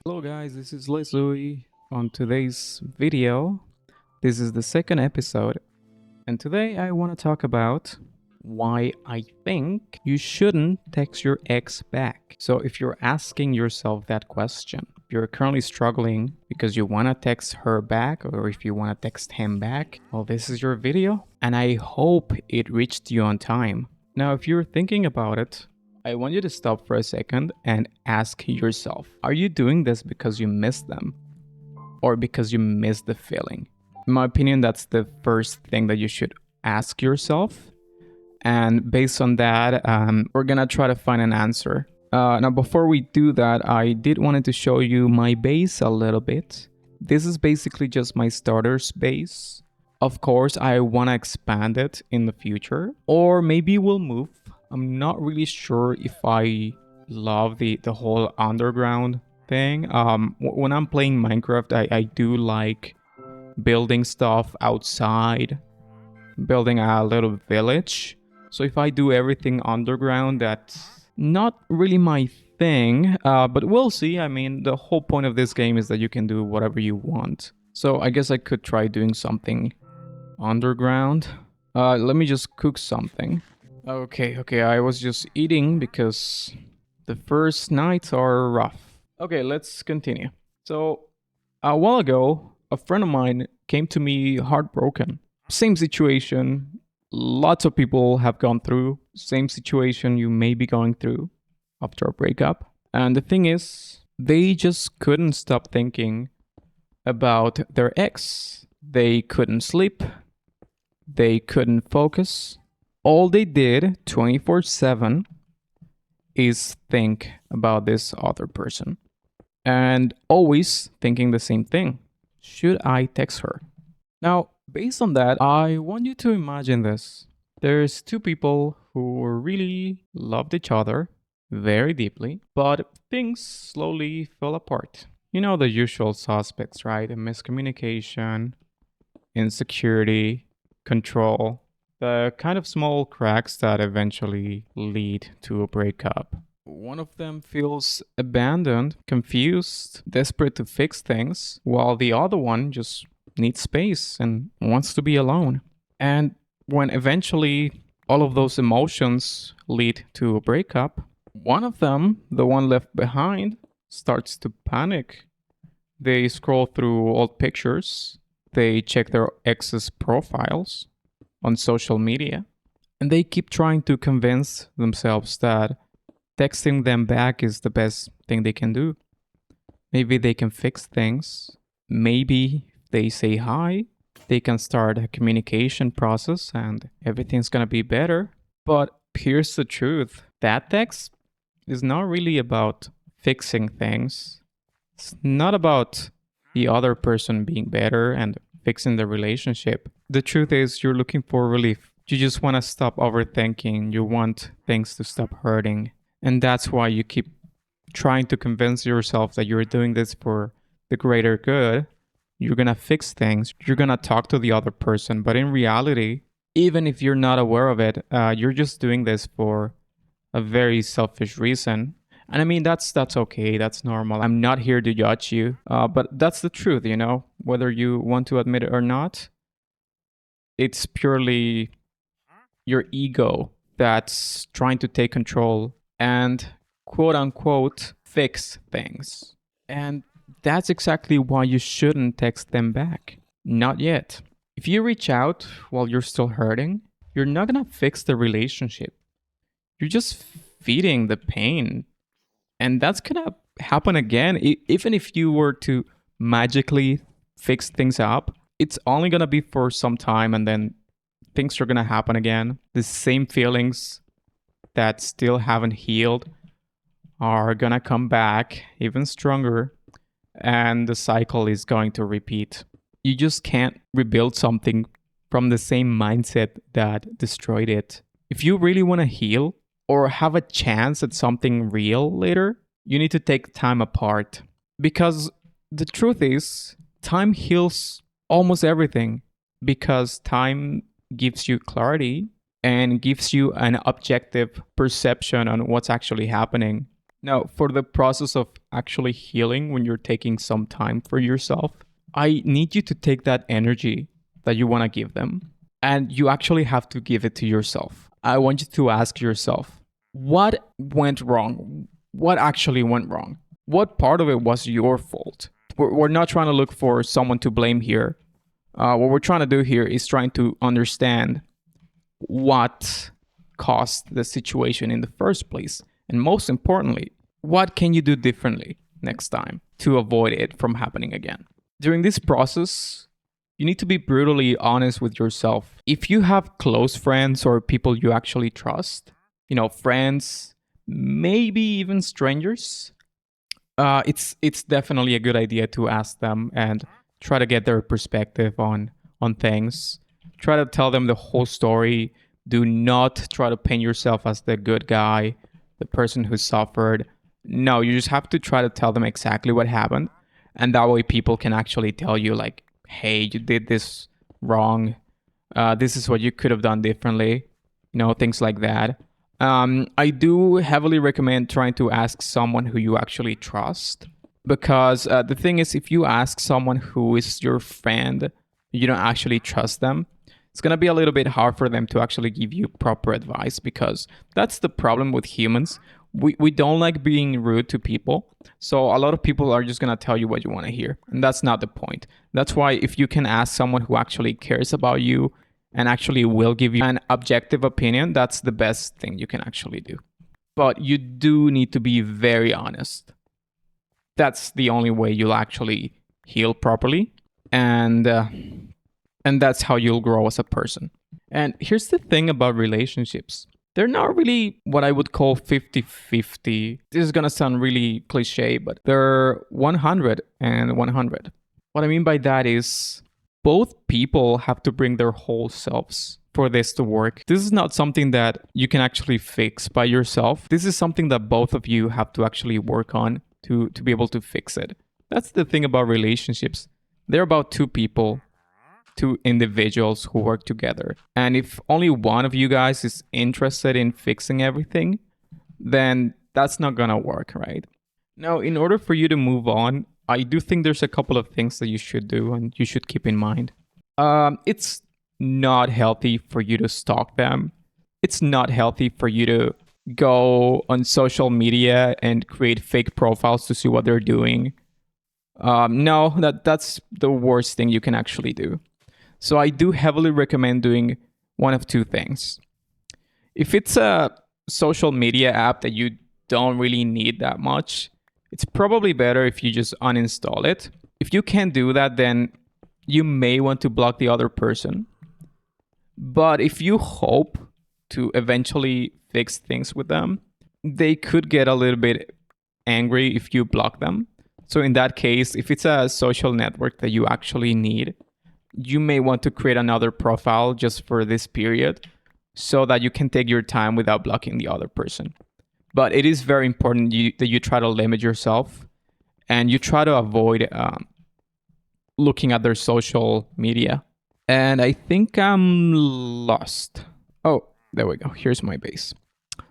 Hello guys, this is Lezui. On today's video, this is the second episode, and today I want to talk about why I think you shouldn't text your ex back. So if you're asking yourself that question, if you're currently struggling because you want to text her back or if you want to text him back, well, this is your video, and I hope it reached you on time. Now, if you're thinking about it, I want you to stop for a second and ask yourself, are you doing this because you miss them or because you miss the feeling? In my opinion, that's the first thing that you should ask yourself. And based on that, we're going to try to find an answer. Now, before we do that, I did wanted to show you my base a little bit. This is basically just my starter's base. Of course, I want to expand it in the future, or maybe we'll move. I'm not really sure if I love the whole underground thing. When I'm playing Minecraft, I do like building stuff outside, building a little village. So if I do everything underground, that's not really my thing, but we'll see. I mean, the whole point of this game is that you can do whatever you want. So I guess I could try doing something underground. Let me just cook something. Okay, I was just eating because the first nights are rough. Okay, let's continue. So, a while ago, a friend of mine came to me heartbroken. Same situation, lots of people have gone through. Same situation you may be going through after a breakup. And the thing is, they just couldn't stop thinking about their ex. They couldn't sleep. They couldn't focus. All they did 24/7 is think about this other person and always thinking the same thing. Should I text her? Now, based on that, I want you to imagine this. There's two people who really loved each other very deeply, but things slowly fell apart. You know the usual suspects, right? Miscommunication, insecurity, control. The kind of small cracks that eventually lead to a breakup. One of them feels abandoned, confused, desperate to fix things, while the other one just needs space and wants to be alone. And when eventually all of those emotions lead to a breakup, one of them, the one left behind, starts to panic. They scroll through old pictures, they check their ex's profiles on social media, and they keep trying to convince themselves that texting them back is the best thing they can do. Maybe they can fix things. Maybe if they say hi, they can start a communication process and everything's gonna be better. But here's the truth. That text is not really about fixing things. It's not about the other person being better and fixing the relationship. The truth is, you're looking for relief. You just want to stop overthinking. You want things to stop hurting. And that's why you keep trying to convince yourself that you're doing this for the greater good. You're going to fix things. You're going to talk to the other person. But in reality, even if you're not aware of it, you're just doing this for a very selfish reason. And I mean, that's okay. That's normal. I'm not here to judge you. But that's the truth, you know, whether you want to admit it or not. It's purely your ego that's trying to take control and quote unquote fix things. And that's exactly why you shouldn't text them back. Not yet. If you reach out while you're still hurting, you're not gonna fix the relationship. You're just feeding the pain. And that's gonna happen again. Even if you were to magically fix things up, it's only gonna be for some time and then things are gonna happen again. The same feelings that still haven't healed are gonna come back even stronger, and the cycle is going to repeat. You just can't rebuild something from the same mindset that destroyed it. If you really want to heal or have a chance at something real later, you need to take time apart. Because the truth is, time heals almost everything, because time gives you clarity and gives you an objective perception on what's actually happening. Now, for the process of actually healing, when you're taking some time for yourself, I need you to take that energy that you want to give them, and you actually have to give it to yourself. I want you to ask yourself, what went wrong? What actually went wrong? What part of it was your fault? We're not trying to look for someone to blame here. What we're trying to do here is trying to understand what caused the situation in the first place. And most importantly, what can you do differently next time to avoid it from happening again? During this process, you need to be brutally honest with yourself. If you have close friends or people you actually trust, friends, maybe even strangers, it's definitely a good idea to ask them and try to get their perspective on things. Try to tell them the whole story. Do not try to paint yourself as the good guy, the person who suffered. No, you just have to try to tell them exactly what happened, and that way people can actually tell you like, hey, you did this wrong. This is what you could have done differently. Things like that. I do heavily recommend trying to ask someone who you actually trust, because the thing is, if you ask someone who is your friend, you don't actually trust them, it's going to be a little bit hard for them to actually give you proper advice, because that's the problem with humans. We don't like being rude to people. So a lot of people are just going to tell you what you want to hear. And that's not the point. That's why if you can ask someone who actually cares about you and actually will give you an objective opinion, that's the best thing you can actually do. But you do need to be very honest. That's the only way you'll actually heal properly. And that's how you'll grow as a person. And here's the thing about relationships. They're not really what I would call 50-50. This is going to sound really cliche, but they're 100 and 100. What I mean by that is both people have to bring their whole selves for this to work. This is not something that you can actually fix by yourself. This is something that both of you have to actually work on to be able to fix it. That's the thing about relationships. They're about two people, two individuals who work together. And if only one of you guys is interested in fixing everything, then that's not gonna work, right? Now, in order for you to move on, I do think there's a couple of things that you should do and you should keep in mind. It's not healthy for you to stalk them. It's not healthy for you to go on social media and create fake profiles to see what they're doing. No, that's the worst thing you can actually do. So I do heavily recommend doing one of two things. If it's a social media app that you don't really need that much, it's probably better if you just uninstall it. If you can't do that, then you may want to block the other person. But if you hope to eventually fix things with them, they could get a little bit angry if you block them. So in that case, if it's a social network that you actually need, you may want to create another profile just for this period so that you can take your time without blocking the other person. But it is very important that you try to limit yourself and you try to avoid looking at their social media. And I think I'm lost. Oh, there we go. Here's my base.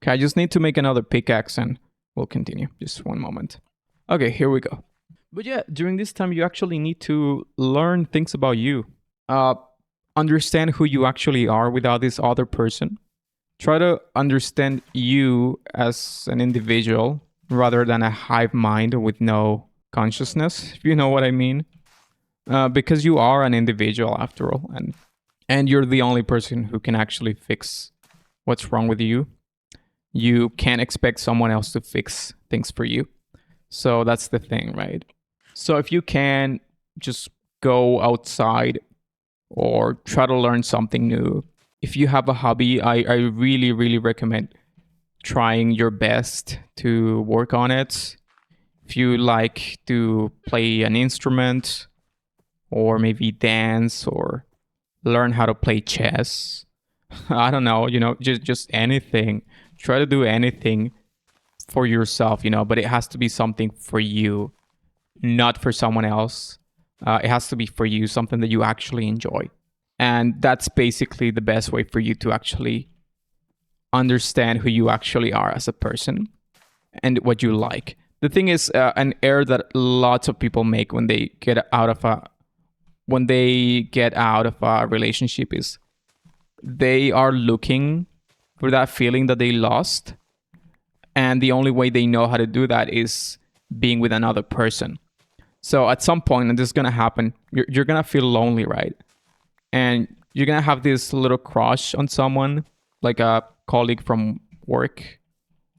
Okay, I just need to make another pickaxe and we'll continue. Just one moment. Okay, here we go. But yeah, during this time, you actually need to learn things about you. Understand who you actually are without this other person. Try to understand you as an individual rather than a hive mind with no consciousness, if you know what I mean. Because you are an individual after all, and you're the only person who can actually fix what's wrong with you. You can't expect someone else to fix things for you. So that's the thing, right? So if you can, just go outside or try to learn something new. If you have a hobby, I really, really recommend trying your best to work on it. If you like to play an instrument or maybe dance or learn how to play chess, I don't know, just anything. Try to do anything for yourself, but it has to be something for you, not for someone else. It has to be for you, something that you actually enjoy. And that's basically the best way for you to actually understand who you actually are as a person and what you like. The thing is, an error that lots of people make when they get out of a relationship is they are looking for that feeling that they lost, and the only way they know how to do that is being with another person. So at some point, and this is gonna happen, you're gonna feel lonely, right? And you're gonna have this little crush on someone, like a colleague from work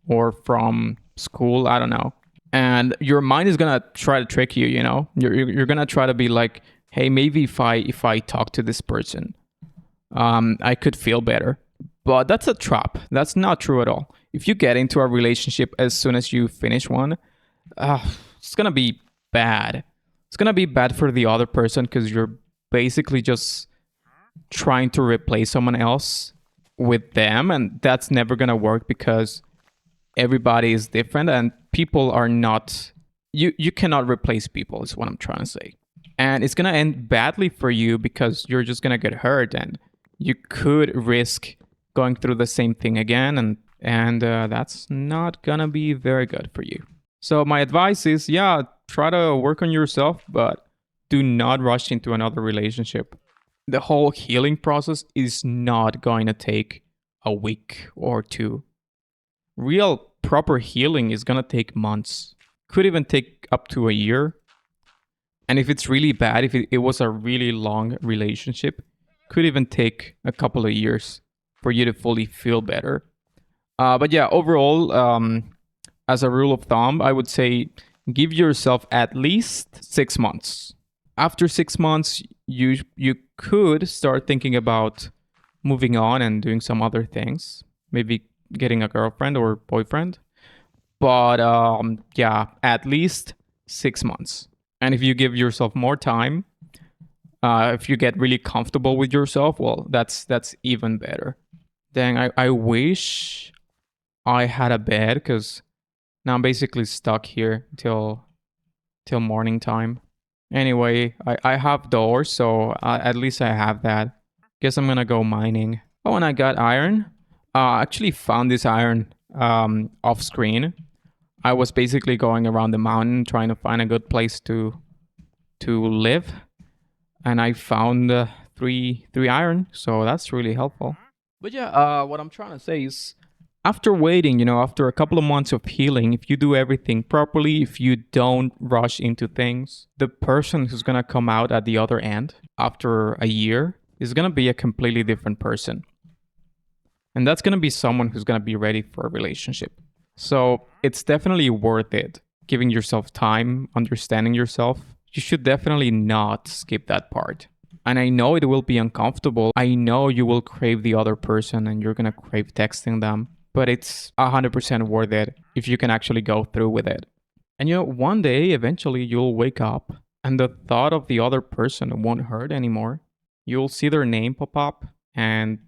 or from school, I don't know. And your mind is gonna try to trick you. You're gonna try to be like, hey, maybe if I talk to this person, I could feel better. But that's a trap. That's not true at all. If you get into a relationship as soon as you finish one, it's gonna be bad. It's gonna be bad for the other person because you're basically just trying to replace someone else with them, and that's never gonna work because everybody is different and people are not. You cannot replace people. Is what I'm trying to say, and it's gonna end badly for you because you're just gonna get hurt, and you could risk going through the same thing again, and that's not gonna be very good for you. So my advice is, yeah, try to work on yourself, but do not rush into another relationship. The whole healing process is not going to take a week or two. Real proper healing is going to take months. Could even take up to a year. And if it's really bad, if it was a really long relationship, could even take a couple of years for you to fully feel better. But yeah, overall, as a rule of thumb, I would say give yourself at least 6 months. After 6 months, you could start thinking about moving on and doing some other things, maybe getting a girlfriend or boyfriend. But yeah, at least 6 months. And if you give yourself more time, if you get really comfortable with yourself, well, that's even better. Dang, I wish I had a bed because now I'm basically stuck here till morning time. Anyway, I have doors, so at least I have that. Guess I'm gonna go mining. Oh, and I got iron. I actually found this iron off screen. I was basically going around the mountain trying to find a good place to live, and I found three iron, so that's really helpful. But yeah, what I'm trying to say is, after waiting, after a couple of months of healing, if you do everything properly, if you don't rush into things, the person who's gonna come out at the other end after a year is gonna be a completely different person. And that's gonna be someone who's gonna be ready for a relationship. So it's definitely worth it, giving yourself time, understanding yourself. You should definitely not skip that part. And I know it will be uncomfortable. I know you will crave the other person and you're gonna crave texting them. But it's 100% worth it if you can actually go through with it. And one day, eventually, you'll wake up and the thought of the other person won't hurt anymore. You'll see their name pop up and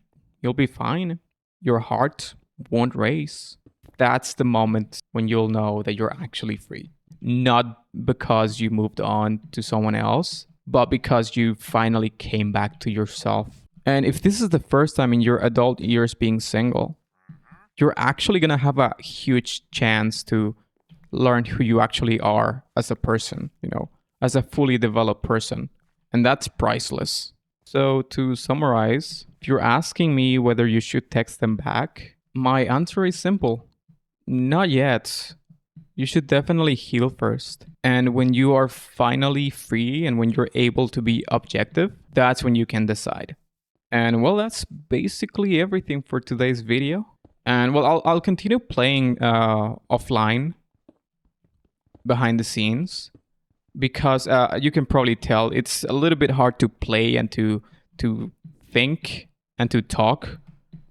you'll be fine. Your heart won't race. That's the moment when you'll know that you're actually free. Not because you moved on to someone else, but because you finally came back to yourself. And if this is the first time in your adult years being single, you're actually going to have a huge chance to learn who you actually are as a person, as a fully developed person. And that's priceless. So to summarize, if you're asking me whether you should text them back, my answer is simple. Not yet. You should definitely heal first. And when you are finally free and when you're able to be objective, that's when you can decide. And well, that's basically everything for today's video. And well, I'll continue playing offline behind the scenes because you can probably tell it's a little bit hard to play and to think and to talk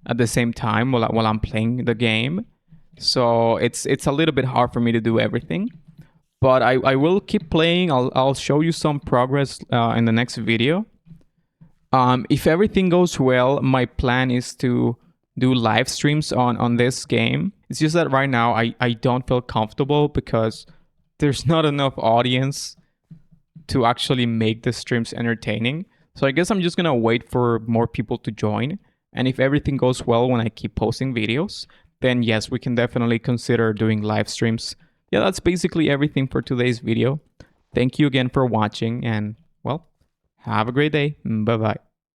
at the same time while I'm playing the game. So it's a little bit hard for me to do everything. But I will keep playing. I'll show you some progress in the next video. If everything goes well, my plan is to do live streams on this game. It's just that right now I don't feel comfortable because there's not enough audience to actually make the streams entertaining. So I guess I'm just gonna wait for more people to join And if everything goes well when I keep posting videos, then yes, we can definitely consider doing live streams. Yeah, that's basically everything for today's video. Thank you again for watching and, well, have a great day. Bye bye.